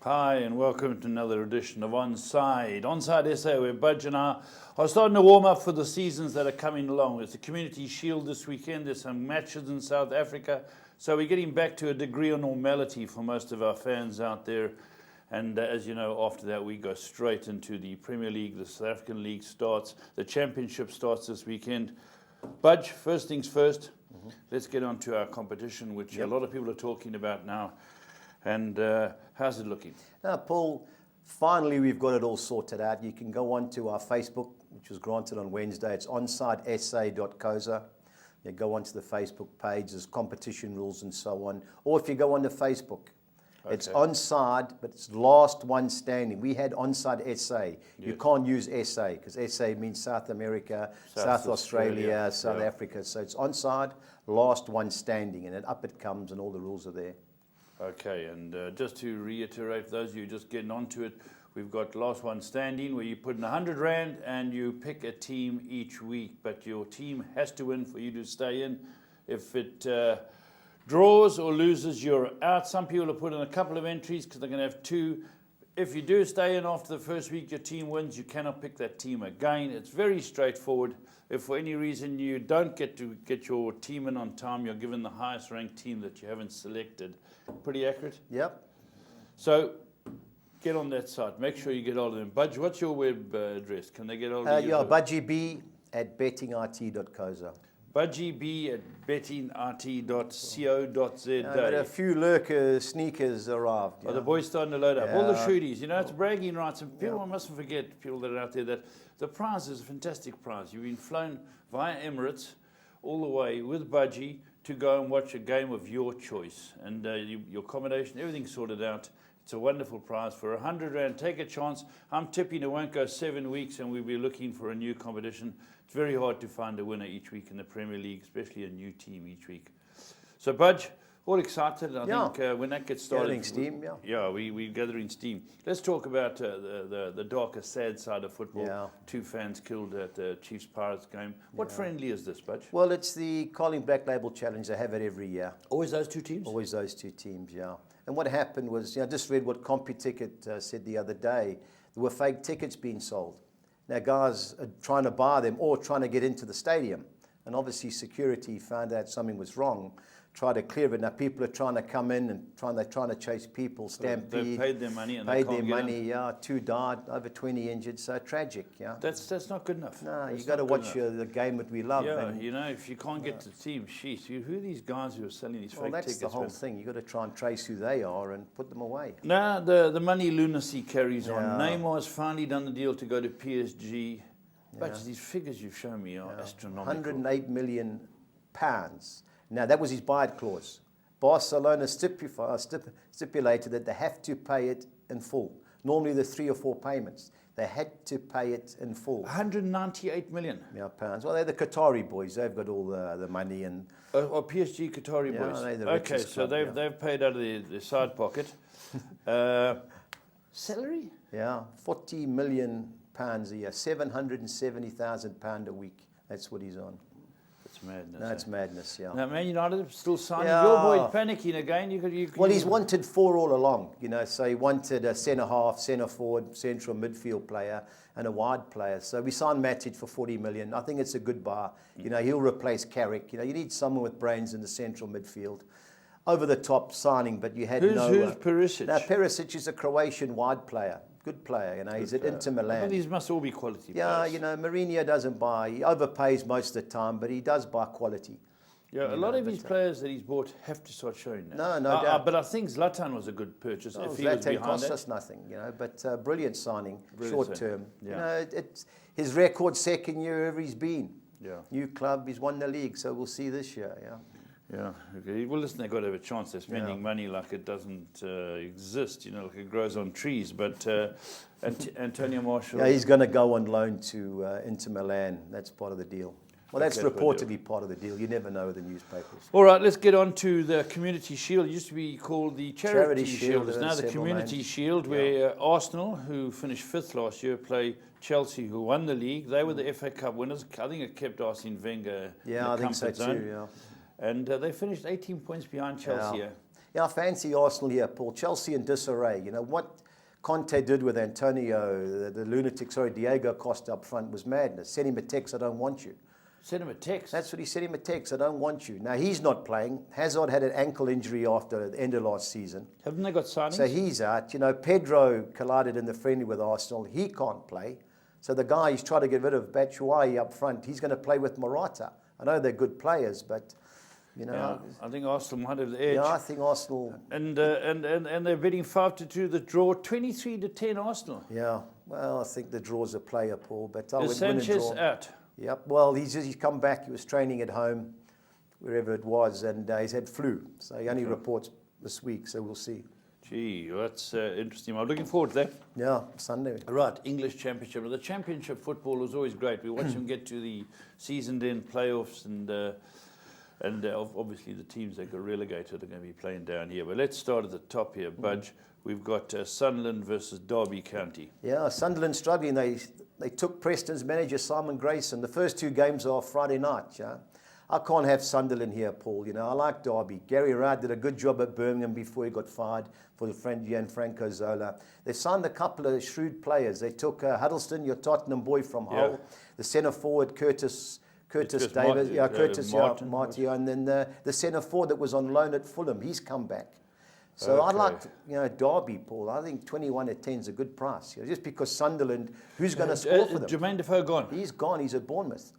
Hi, and welcome to another edition of Onside. Onside SA, where Budge and I are starting to warm up for the seasons that are coming along. It's the Community Shield this weekend. There's some matches in South Africa. So we're getting back to a degree of normality for most of our fans out there. And as you know, after that, we go straight into the Premier League. The South African League starts. The Championship starts this weekend. Budge, first things first, let's get on to our competition, which a lot of people are talking about now. And how's it looking? Now, Paul, finally we've got it all sorted out. You can go on to our Facebook, which was granted on Wednesday. It's onsidesa.coza. You go onto the Facebook page. There's competition rules and so on. Or if you go onto Facebook, it's onside, but it's last one standing. We had onside SA. You can't use SA because SA means South America, South Australia, South Africa. So it's onside, last one standing, and then up it comes, and all the rules are there. Okay, and just to reiterate, those of you just getting onto it, we've got last one standing where you put in 100 Rand and you pick a team each week, but your team has to win for you to stay in. If it draws or loses, you're out. Some people have put in a couple of entries because they're going to have two. If you do stay in after the first week, your team wins, you cannot pick that team again. It's very straightforward. If for any reason you don't get your team in on time, you're given the highest ranked team that you haven't selected. Pretty accurate? Yep. So get on that site. Make sure you get all of them. Budge, what's your web address? Can they get all of you? budgieb@bettingrt.coza. budgieb@bettingrt.co.za. But a few lurker sneakers arrived. The boys starting to load up. All the shooties. You know, it's bragging rights. And people mustn't forget, people that are out there, that the prize is a fantastic prize. You've been flown via Emirates all the way with Budgie to go and watch a game of your choice. And your accommodation, everything's sorted out. It's a wonderful prize for 100 Rand. Take a chance. I'm tipping it won't go 7 weeks and we'll be looking for a new competition. It's very hard to find a winner each week in the Premier League, especially a new team each week. So, Budge, all excited. I think when that gets started... Gathering steam, we're gathering steam. Let's talk about the darker, sad side of football. Yeah. 2 fans killed at the Chiefs-Pirates game. What friendly is this, Budge? Well, it's the Carling Black Label Challenge. They have it every year. Always those 2 teams? Always those 2 teams, yeah. And what happened was, I just read what CompuTicket said the other day. There were fake tickets being sold. Now, guys are trying to buy them or trying to get into the stadium. And obviously, security found out something was wrong, tried to clear it. Now, people are trying to come in and they're trying to chase people, stampede. They paid their money and paid they can't their money, get in. 2 died, over 20 injured, so tragic, That's not good enough. No, you got to watch the game that we love. Yeah, and, you know, if you can't get to the team, sheesh, who are these guys who are selling these fake that's tickets? the whole thing. You've got to try and trace who they are and put them away. Now, the money lunacy carries on. Neymar's finally done the deal to go to PSG. But these figures you've shown me are astronomical. £108 million. Now, that was his buy-it clause. Barcelona stipulated that they have to pay it in full. Normally, there's 3 or 4 payments. They had to pay it in full. 198 million. Pounds. Well, they're the Qatari boys. They've got all the money and. Or PSG Qatari boys. They're the Okay, richest so club, they've paid out of their side pocket. Salary? Yeah, £40 million a year, £770,000 a week. That's what he's on. It's madness. No, it's madness, Now, Man United are still signing. Your boy's panicking again. Well, he's wanted 4 all along, So he wanted a centre-half, centre-forward, central midfield player and a wide player. So we signed Matic for 40 million. I think it's a good buy. He'll replace Carrick. You need someone with brains in the central midfield. Over the top signing, but you had Who's Perisic? Now, Perisic is a Croatian wide player. Good player, he's at Inter Milan. Well, these must all be quality players. Mourinho doesn't buy. He overpays most of the time, but he does buy quality. Yeah, a lot of these players that he's bought have to start showing now. No doubt. But I think Zlatan was a good purchase. If he was behind cost us nothing, but brilliant signing, short term. It's his record 2nd year ever he's been. Yeah. New club, he's won the league, so we'll see this year, Yeah, okay. Well, listen, they've got to have a chance. They're spending money like it doesn't exist, like it grows on trees. But Antonio Martial... Yeah, he's going to go on loan to Inter Milan. That's part of the deal. Well, that's reportedly part of the deal. You never know with the newspapers. All right, let's get on to the Community Shield. It used to be called the Charity Shield. It's now the Community Shield, where Arsenal, who finished 5th last year, play Chelsea, who won the league. They were the FA Cup winners. I think it kept Arsene Wenger in the comfort zone. Too, And they finished 18 points behind Chelsea. Yeah, I fancy Arsenal here, Paul. Chelsea in disarray. You know, what Conte did with Antonio, the lunatic, Diego Costa up front was madness. Sent him a text, I don't want you. Send him a text. That's what he sent him a text, I don't want you. Now, he's not playing. Hazard had an ankle injury after the end of last season. Haven't they got signings? So he's out. You know, Pedro collided in the friendly with Arsenal. He can't play. So the guy he's trying to get rid of, Batshuayi up front, he's going to play with Morata. I know they're good players, but, you know. Yeah, I think Arsenal might have the edge. Yeah, I think Arsenal. And they're betting 5-2 the draw, 23-10 Arsenal. Yeah, well, I think the draw's a player, Paul, but I Is would win a Sanchez draw. out? Yep, well, he's come back. He was training at home, wherever it was, and he's had flu. So he only reports this week, so we'll see. Gee, that's interesting. I'm looking forward to that. Yeah, Sunday. Right, English Championship. The Championship football is always great. We watch them get to the season-end playoffs, and obviously the teams that got relegated are going to be playing down here. But let's start at the top here, Budge. We've got Sunderland versus Derby County. Yeah, Sunderland struggling. They took Preston's manager, Simon Grayson. The first two games are Friday night. Yeah? I can't have Sunderland here, Paul. You know, I like Derby. Gary Wright did a good job at Birmingham before he got fired for the friend Gianfranco Zola. They signed a couple of shrewd players. They took Huddleston, your Tottenham boy from Hull, the centre forward Curtis Davis, Marty, and then the centre forward that was on loan at Fulham. He's come back. So I like, Derby, Paul. I think 21-10 is a good price. You know, just because Sunderland, who's going to score for them? Jermaine Defoe gone. He's gone. He's at Bournemouth.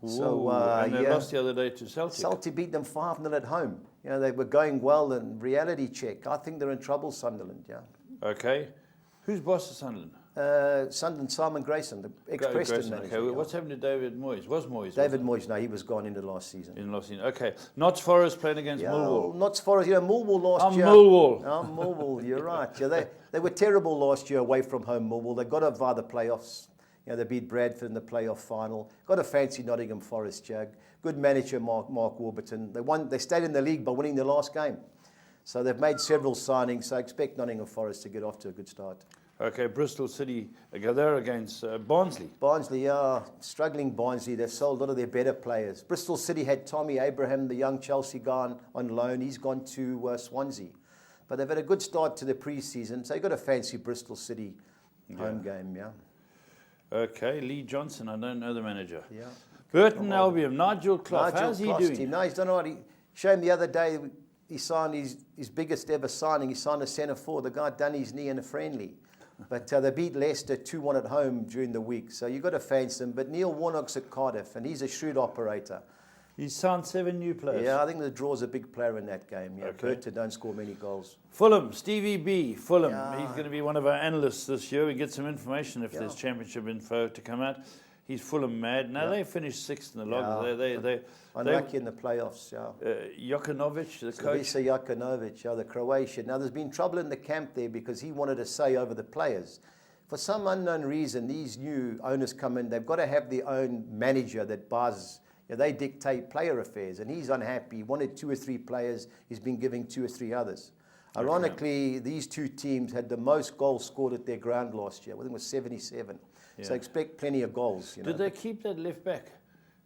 Ooh, so and they lost the other day to Celtic. Celtic beat them 5-0 at home. You know, they were going well in reality check. I think they're in trouble, Sunderland, yeah. Okay. Who's boss of Sunderland? Sunderland, Simon Grayson, the ex-Preston manager. Okay, what's happened to David Moyes? David Moyes, no, he was gone into last season. Okay. Notts Forest playing against Millwall. Notts Forest, Millwall last year. Millwall. Millwall, you're right. Yeah, they were terrible last year away from home, Millwall. They got up via the playoffs. You know, they beat Bradford in the playoff final. Got a fancy Nottingham Forest jug. Good manager, Mark Warburton. They stayed in the league by winning their last game. So they've made several signings. So I expect Nottingham Forest to get off to a good start. Okay, Bristol City, they're against Barnsley. Barnsley, yeah, struggling Barnsley. They've sold a lot of their better players. Bristol City had Tommy Abraham, the young Chelsea guy, on loan. He's gone to Swansea. But they've had a good start to the pre-season, so you've got a fancy Bristol City home game, yeah. Okay, Lee Johnson, I don't know the manager. Yeah. Burton Albion, Nigel Clough, how's he doing? No, he's done all right. He showed me the other day, he signed his biggest ever signing. He signed a centre forward. The guy done his knee in a friendly. But they beat Leicester 2-1 at home during the week. So you've got to fancy him. But Neil Warnock's at Cardiff, and he's a shrewd operator. He's signed 7 new players. Yeah, I think the draw's a big player in that game. Yeah, okay. Burton don't score many goals. Fulham, Stevie B, Fulham. Yeah. He's going to be one of our analysts this year. We get some information if there's championship info to come out. He's Fulham mad. Now they finished 6th in the log. They unlucky in the playoffs, Jokanovic, the coach. Visa Jokanovic, the Croatian. Now there's been trouble in the camp there because he wanted a say over the players. For some unknown reason, these new owners come in. They've got to have their own manager that buys. They dictate player affairs, and he's unhappy. He wanted 2 or 3 players. He's been giving 2 or 3 others. Ironically, these two teams had the most goals scored at their ground last year. I think it was 77. Yeah. So expect plenty of goals. Did they keep that left back?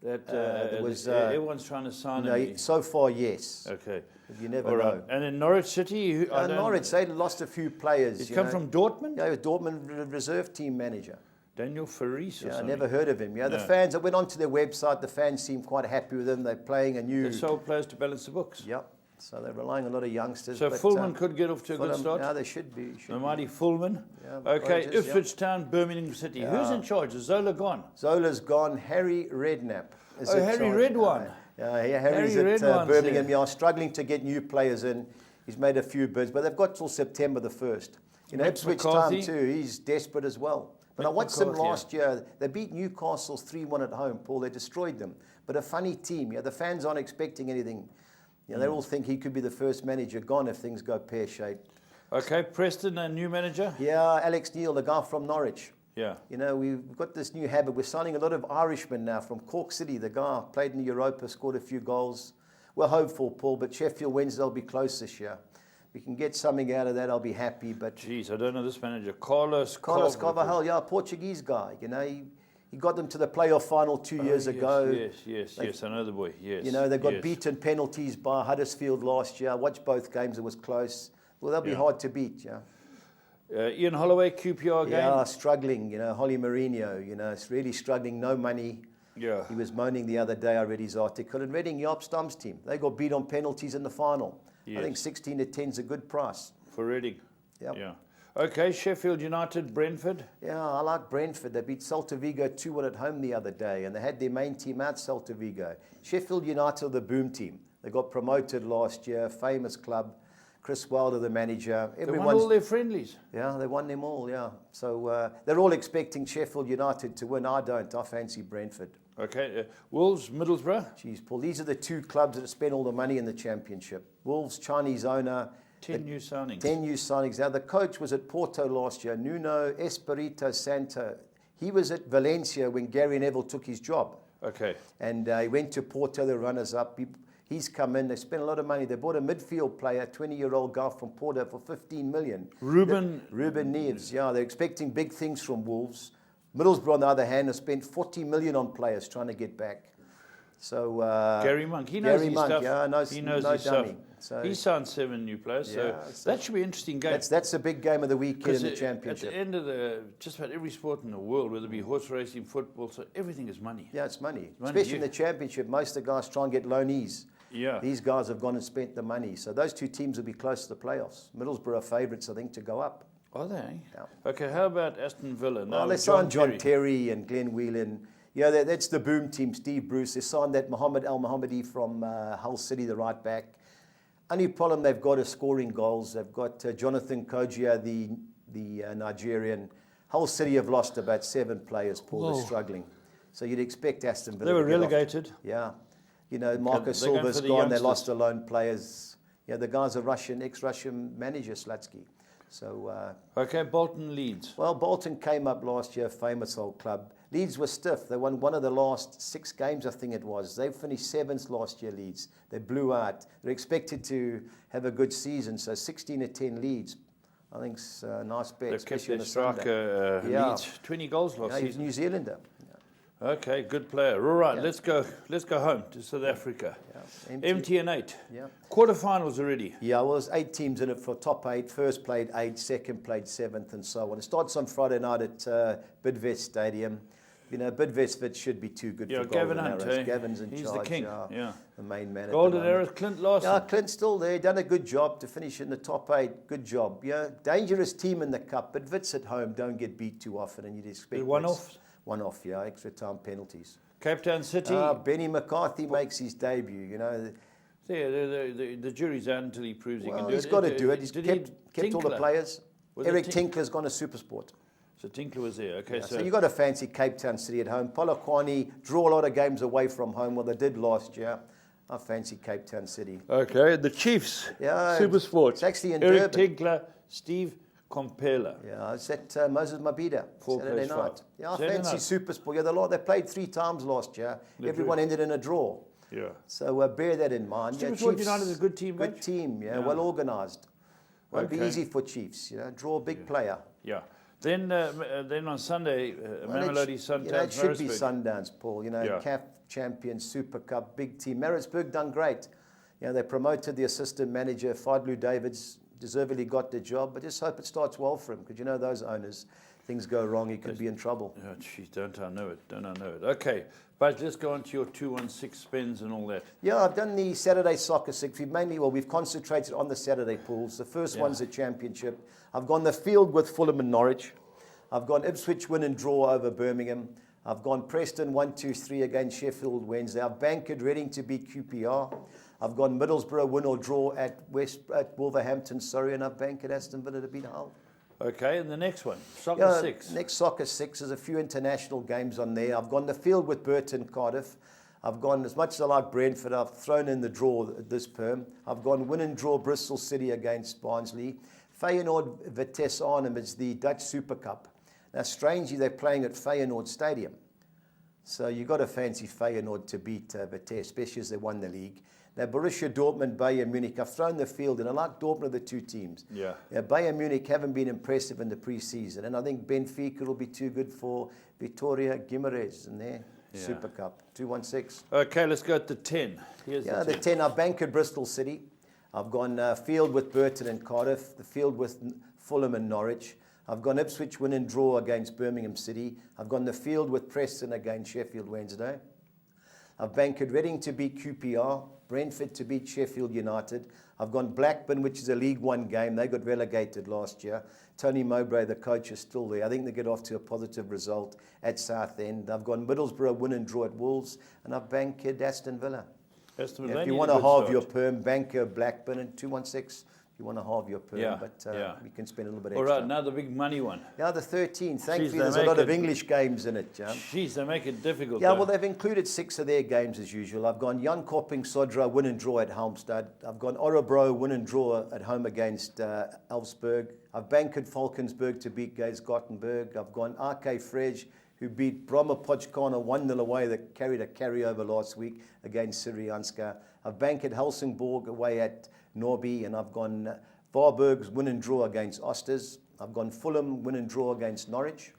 That everyone's trying to sign him. So far, yes. Okay. But you never know. And in Norwich City, Norwich, they lost a few players. He's come from Dortmund? Yeah, he was Dortmund reserve team manager. Daniel Faris or something? I never heard of him. Yeah, the fans, I went onto their website, the fans seemed quite happy with him. They're playing a new... They sold players to balance the books. Yep. So they're relying on a lot of youngsters. So Fulham could get off to a good start? No, they should be. The mighty Fulham. Yeah, okay, Ipswich Town, Birmingham City. Yeah. Who's in charge? Is Zola gone? Zola's gone. Harry Redknapp is in Harry charge. Redwan. Harry's at Birmingham. Yeah, struggling to get new players in. He's made a few bids, but they've got till September the 1st. Ipswich Town too, he's desperate as well. But I watched them last year. They beat Newcastle 3-1 at home, Paul. They destroyed them. But a funny team. The fans aren't expecting anything. They all think he could be the first manager gone if things go pear-shaped. Okay, Preston, a new manager? Yeah, Alex Neil, the guy from Norwich. Yeah. We've got this new habit. We're signing a lot of Irishmen now from Cork City. The guy played in Europa, scored a few goals. We're hopeful, Paul, but Sheffield Wednesday will be close this year. We can get something out of that, I'll be happy. But jeez, I don't know this manager. Carlos Carvalhal, Portuguese guy. He got them to the playoff final 2 years ago. Yes. I know the boy. Yes. You know, they got beaten penalties by Huddersfield last year. I watched both games. It was close. Well, they'll be hard to beat, Ian Holloway, QPR game. Yeah, struggling. You know, Holly Mourinho, you know, it's really struggling. No money. Yeah. He was moaning the other day, I read his article. And Reading, Jaap Stam's team, they got beat on penalties in the final. Yes. I think 16-10 is a good price. For Reading. Yep. Yeah. Okay, Sheffield United, Brentford. Yeah, I like Brentford. They beat Celta Vigo 2-1 at home the other day, and they had their main team out, Celta Vigo. Sheffield United are the boom team. They got promoted last year, famous club. Chris Wilder, the manager. They won all their friendlies. Yeah, they won them all, So they're all expecting Sheffield United to win. I don't. I fancy Brentford. Okay, Wolves, Middlesbrough. Geez, Paul, these are the two clubs that spend all the money in the championship. Wolves, Chinese owner. 10 new signings. 10 new signings. Now, the coach was at Porto last year, Nuno Espirito Santo. He was at Valencia when Gary Neville took his job. Okay. And he went to Porto, the runners-up. He's come in. They spent a lot of money. They bought a midfield player, 20-year-old guy from Porto for 15 million. Ruben Neves, yeah. They're expecting big things from Wolves. Middlesbrough, on the other hand, has spent 40 million on players trying to get back. So Gary Monk, he knows his stuff. Yeah, he knows no his dummy. stuff. So he signed 7 new players, so that should be an interesting game. That's a big game of the weekend in the championship. At the end of just about every sport in the world, whether it be horse racing, football, so everything is money. Yeah, it's money. Especially in the championship, most of the guys try and get loanees. Yeah. These guys have gone and spent the money. So those two teams will be close to the playoffs. Middlesbrough are favourites, I think, to go up. Are they? Yeah. Okay, how about Aston Villa? Well, they signed John Terry and Glenn Whelan. Yeah, that's the boom team, Steve Bruce. They signed that Mohammed Al-Mohammadi from Hull City, the right back. Only problem they've got is scoring goals. They've got Jonathan Kojia, the Nigerian. Hull City have lost about 7 players, Paul. They're struggling. So you'd expect Aston Villa They were to get relegated. off. Yeah. You know, Marco Silva's gone. They lost a lone players. Yeah, the guy's a ex-Russian manager, Slatsky. So okay, Bolton, Leeds. Well, Bolton came up last year, famous old club. Leeds were stiff. They won one of the last 6 games, I think it was. They finished 7th last year, Leeds. They blew out. They're expected to have a good season, so 16-10 Leeds. I think it's a nice bet. They've kept their striker, Leeds, 20 goals last season. He's New Zealander. Okay, good player. All right, let's go home to South Africa. Empty and 8. Yeah. Quarterfinals already. Yeah, well, there's 8 teams in it for top 8. First played 8, second played 7th, and so on. It starts on Friday night at Bidvest Stadium. You know, Bidvest should be too good for Golden Arrows. Gavin's in charge. He's the king. The main man. Golden Arrows, Clint Larson. Yeah, Clint's still there. Done a good job to finish in the top 8. Good job. Yeah, dangerous team in the cup. Bidvest at home don't get beat too often, and you'd expect one-off. One-off, yeah, extra time penalties. Cape Town City. Benny McCarthy makes his debut, you know. Yeah, the jury's out until he proves he can do it. He's got to do it. He's kept all the players. Eric Tinkler's gone to Supersport. So Tinkler was there. Okay, so you've got to fancy Cape Town City at home. Polokwane draw a lot of games away from home. Well, they did last year. I fancy Cape Town City. Okay, the Chiefs. Yeah, Supersport. It's actually in Eric Durban. Tinkler, Steve Compella. Yeah, it's at Moses Mabhida Saturday night. Yeah, I fancy Supersport. Yeah, they played 3 times last year. Everyone ended in a draw. Yeah. So bear that in mind. Supersport United is a good team, Good team, well organised. Won't be easy for Chiefs. You know, draw a big player. Yeah. Then on Sunday, Mamelodi Sundowns. It should be Sundowns, Paul. You know, CAF champions, Super Cup, big team. Maritzburg done great. You know, they promoted the assistant manager, Fadlu Davids. Deservedly got the job, but just hope it starts well for him, because you know those owners, things go wrong, he could be in trouble. Oh, geez, don't I know it. Okay, but let's go on to your 2-1-6 spins and all that. Yeah, I've done the Saturday Soccer 6. We've concentrated on the Saturday pools. The first one's the championship. I've gone the field with Fulham and Norwich. I've gone Ipswich win and draw over Birmingham. I've gone Preston 1-2-3 against Sheffield Wednesday. I've bankered Reading to beat QPR. I've gone Middlesbrough win or draw at Wolverhampton, and I've banked Aston Villa to beat Hull. Okay, and the next one, Soccer 6. Next Soccer 6, there's a few international games on there. I've gone the field with Burton, Cardiff. I've gone, as much as I like Brentford, I've thrown in the draw this perm. I've gone win and draw Bristol City against Barnsley. Feyenoord Vitesse Arnhem is the Dutch Super Cup. Now, strangely, they're playing at Feyenoord Stadium. So you've got to fancy Feyenoord to beat Vitesse, especially as they won the league. Now, Borussia Dortmund, Bayern Munich, I've thrown the field, and I like Dortmund of the two teams. Yeah. Bayern Munich haven't been impressive in the pre-season, and I think Benfica will be too good for Vitória Guimarães in their Super Cup. 216. Okay, let's go to 10. Here's The 10. I've bankered Bristol City. I've gone field with Burton and Cardiff, the field with Fulham and Norwich. I've gone Ipswich win and draw against Birmingham City. I've gone the field with Preston against Sheffield Wednesday. I've bankered Reading to beat QPR, Brentford to beat Sheffield United. I've gone Blackburn, which is a League One game. They got relegated last year. Tony Mowbray, the coach, is still there. I think they get off to a positive result at Southend. I've gone Middlesbrough win and draw at Wolves, and I've bankered Aston Villa. If you want to halve your perm, banker Blackburn and 216. You want to halve your perm, but we can spend a little bit extra. All right, now the big money one. Yeah, the 13. Thankfully, there's a lot of English games in it, John. Jeez, they make it difficult. Yeah, well, they've included 6 of their games as usual. I've gone Jan Kopping Sodra win and draw at Halmstad. I've gone Orebro win and draw at home against Elfsberg. I've bankered Falkensburg to beat Gaze Gothenburg. I've gone RK Frej, who beat Broma Pochkana 1-0 away, that carried a carryover last week against Syrianska. I've bankered Helsingborg away at Norby, and I've gone Varberg's win and draw against Osters. I've gone Fulham win and draw against Norwich.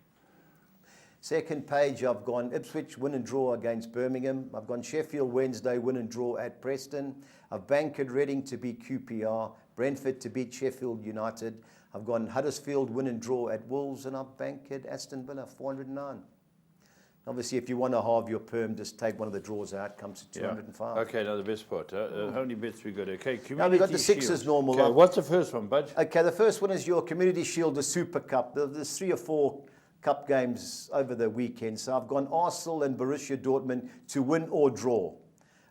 Second page, I've gone Ipswich win and draw against Birmingham. I've gone Sheffield Wednesday win and draw at Preston. I've bankered Reading to beat QPR, Brentford to beat Sheffield United. I've gone Huddersfield win and draw at Wolves, and I've bankered Aston Villa 409. Obviously, if you want to halve your perm, just take one of the draws out, comes to 205. Okay, now the best part. How many bets we got? Okay, Community Now we've got the 6 Shield. as normal. Okay, what's the first one, Budge? Okay, the first one is your Community Shield, the Super Cup. There's 3 or 4 cup games over the weekend. So I've gone Arsenal and Borussia Dortmund to win or draw.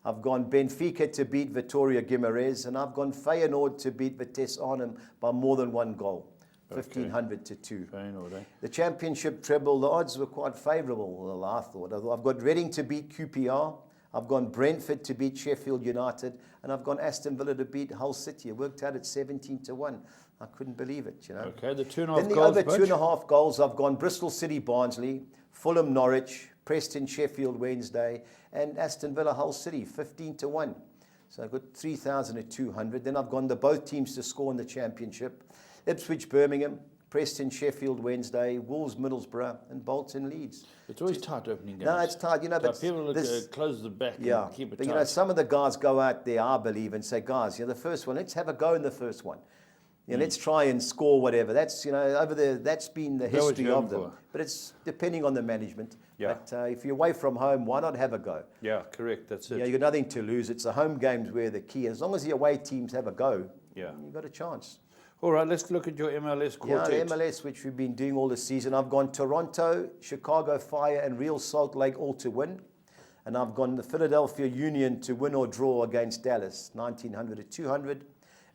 I've gone Benfica to beat Vitória Guimarães, and I've gone Feyenoord to beat Vitesse Arnhem by more than 1 goal. 1,500 to 2. The championship treble, the odds were quite favourable, I thought. I've got Reading to beat QPR. I've gone Brentford to beat Sheffield United. And I've gone Aston Villa to beat Hull City. It worked out at 17 to 1. I couldn't believe it, you know. Okay, the 2.5 then goals. Then the over 2.5 goals, I've gone Bristol City Barnsley, Fulham Norwich, Preston Sheffield Wednesday, and Aston Villa Hull City, 15 to 1. So I've got 3,200. Then I've gone both teams to score in the championship. Ipswich Birmingham, Preston Sheffield Wednesday, Wolves Middlesbrough, and Bolton Leeds. It's always tight opening games. No, it's tight, you know. But people close the back and keep it but tight. You know, some of the guys go out there, I believe, and say, guys, the first one, let's have a go in the first one. Let's try and score whatever. That's over there. That's been the history of them. But it's depending on the management. Yeah. But if you're away from home, why not have a go? Yeah, correct. That's it. Yeah, you've got nothing to lose. It's the home games where the key. As long as the away teams have a go, you've got a chance. All right, let's look at your MLS quartet. Yeah, the MLS, which we've been doing all the season. I've gone Toronto, Chicago Fire, and Real Salt Lake all to win. And I've gone the Philadelphia Union to win or draw against Dallas, 1,900 to 200.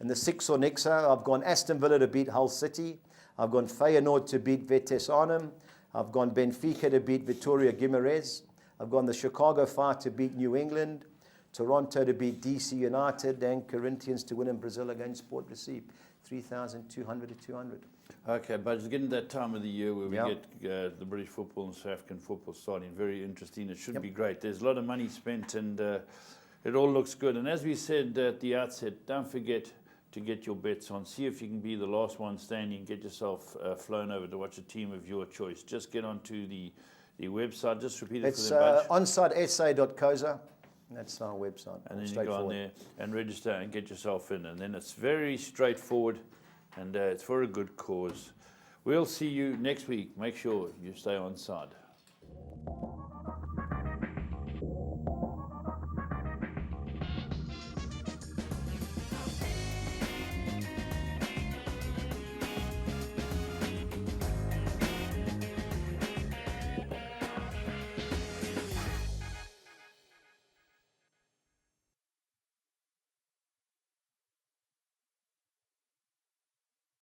And the 6 or Nixa, I've gone Aston Villa to beat Hull City. I've gone Feyenoord to beat Vitesse Arnhem. I've gone Benfica to beat Vitória Guimarães. I've gone the Chicago Fire to beat New England. Toronto to beat DC United. And Corinthians to win in Brazil against Sport Recife. 3,200 to 200. Okay, but it's getting that time of the year where we get the British football and South African football starting. Very interesting. It should be great. There's a lot of money spent, and it all looks good. And as we said at the outset, don't forget to get your bets on. See if you can be the last one standing. Get yourself flown over to watch a team of your choice. Just get onto the website. Just repeat it for them. It's onsitesa.coza. That's our website. And then you go on there and register and get yourself in. And then it's very straightforward, and it's for a good cause. We'll see you next week. Make sure you stay on side.